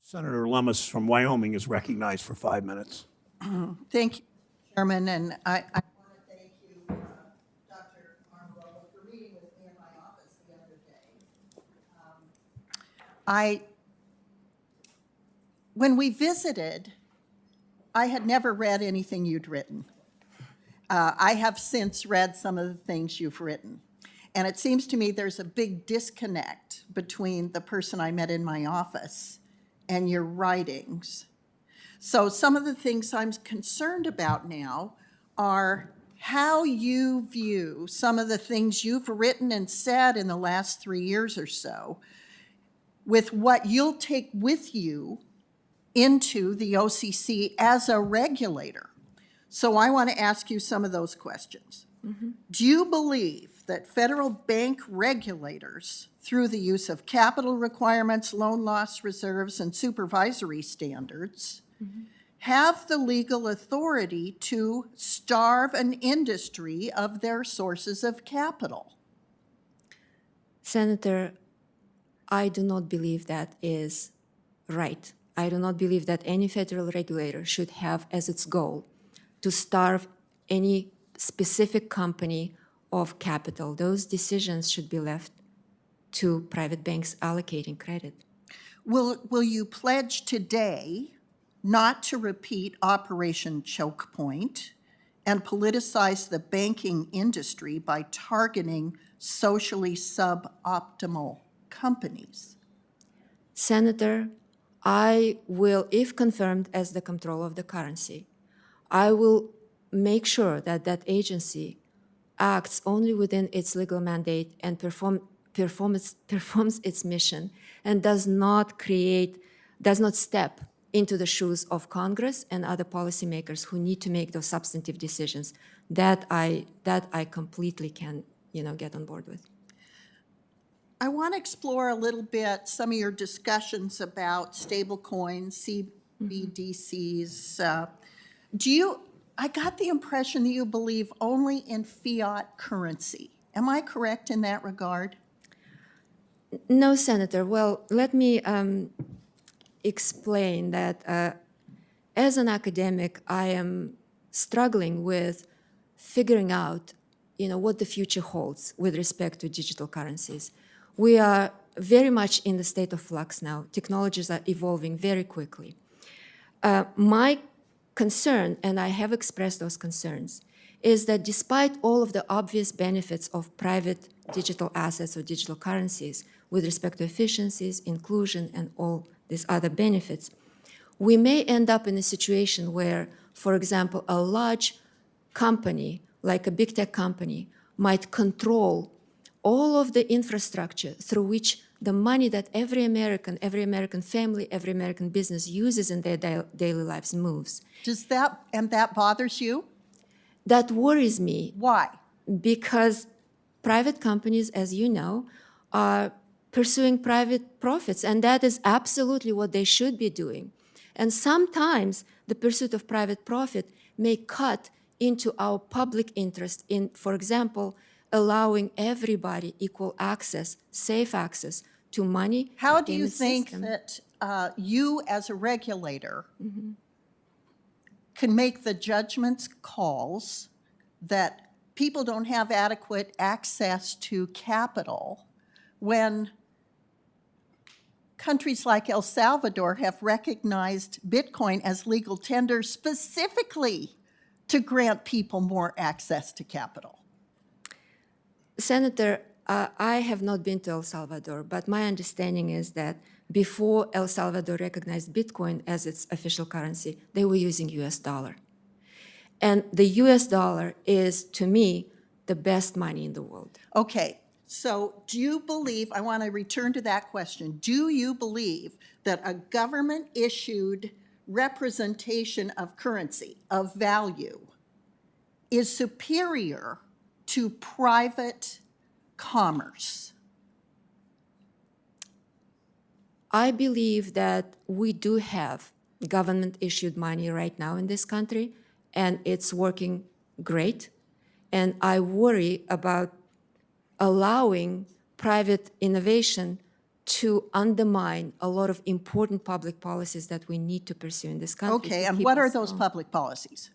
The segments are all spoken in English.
Senator Lummis from Wyoming is recognized for 5 minutes. Thank you, Chairman, and I want to thank you, Dr. Marlowe, for meeting with me in my office the other day. When we visited, I had never read anything you'd written. I have since read some of the things you've written, and it seems to me there's a big disconnect between the person I met in my office and your writings. So some of the things I'm concerned about now are how you view some of the things you've written and said in the last 3 years or so with what you'll take with you into the OCC as a regulator. So I want to ask you some of those questions. Mm-hmm. Do you believe that federal bank regulators, through the use of capital requirements, loan loss reserves, and supervisory standards, have the legal authority to starve an industry of their sources of capital? Senator, I do not believe that is right. I do not believe that any federal regulator should have as its goal to starve any specific company of capital. Those decisions should be left to private banks allocating credit. Will you pledge today not to repeat Operation Choke Point and politicize the banking industry by targeting socially suboptimal companies? Senator, I will, if confirmed as the Comptroller of the currency, I will make sure that that agency acts only within its legal mandate and performs its mission and does not step into the shoes of Congress and other policymakers who need to make those substantive decisions. That I completely can, get on board with. I want to explore a little bit some of your discussions about stablecoins, CBDCs. I got the impression that you believe only in fiat currency. Am I correct in that regard? No, Senator. Well, let me explain that as an academic, I am struggling with figuring out, what the future holds with respect to digital currencies. We are very much in the state of flux now. Technologies are evolving very quickly. My concern, and I have expressed those concerns, is that despite all of the obvious benefits of private digital assets or digital currencies with respect to efficiencies, inclusion, and all these other benefits, we may end up in a situation where, for example, a large company, like a big tech company, might control all of the infrastructure through which the money that every American family, every American business uses in their daily lives moves. That bothers you? That worries me. Why? Because private companies, as you know, are pursuing private profits, and that is absolutely what they should be doing. And sometimes the pursuit of private profit may cut into our public interest in, for example, allowing everybody equal access, safe access to money. How do you think that you as a regulator can make the judgments calls that people don't have adequate access to capital when countries like El Salvador have recognized Bitcoin as legal tender specifically to grant people more access to capital? Senator, I have not been to El Salvador, but my understanding is that before El Salvador recognized Bitcoin as its official currency, they were using US dollar. And the US dollar is, to me, the best money in the world. Okay, so do you believe, I want to return to that question, do you believe that a government-issued representation of currency, of value, is superior to private commerce? I believe that we do have government-issued money right now in this country, and it's working great. And I worry about allowing private innovation to undermine a lot of important public policies that we need to pursue in this country. Okay, to and keep what are us those strong. public policies?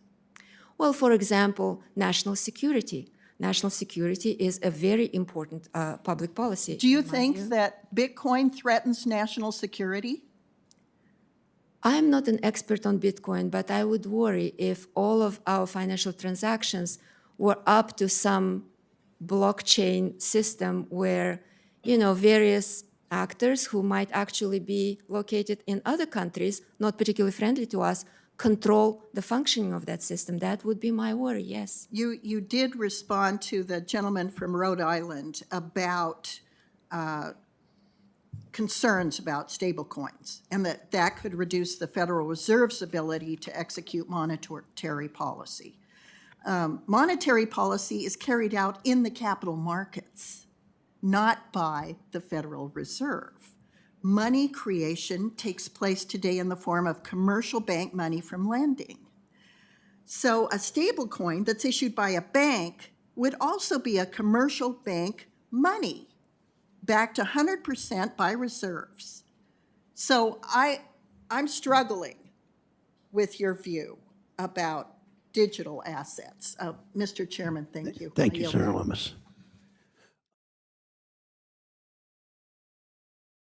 Well, for example, national security. National security is a very important public policy. Do you in my think view. that Bitcoin threatens national security? I'm not an expert on Bitcoin, but I would worry if all of our financial transactions were up to some blockchain system where, various actors who might actually be located in other countries, not particularly friendly to us, control the functioning of that system. That would be my worry, yes. You did respond to the gentleman from Rhode Island about concerns about stablecoins and that could reduce the Federal Reserve's ability to execute monetary policy. Monetary policy is carried out in the capital markets, not by the Federal Reserve. Money creation takes place today in the form of commercial bank money from lending. So a stablecoin that's issued by a bank would also be a commercial bank money backed 100% by reserves. So I'm struggling with your view about digital assets. Mr. Chairman, thank you. Thank I you, yield Senator back. Lummis.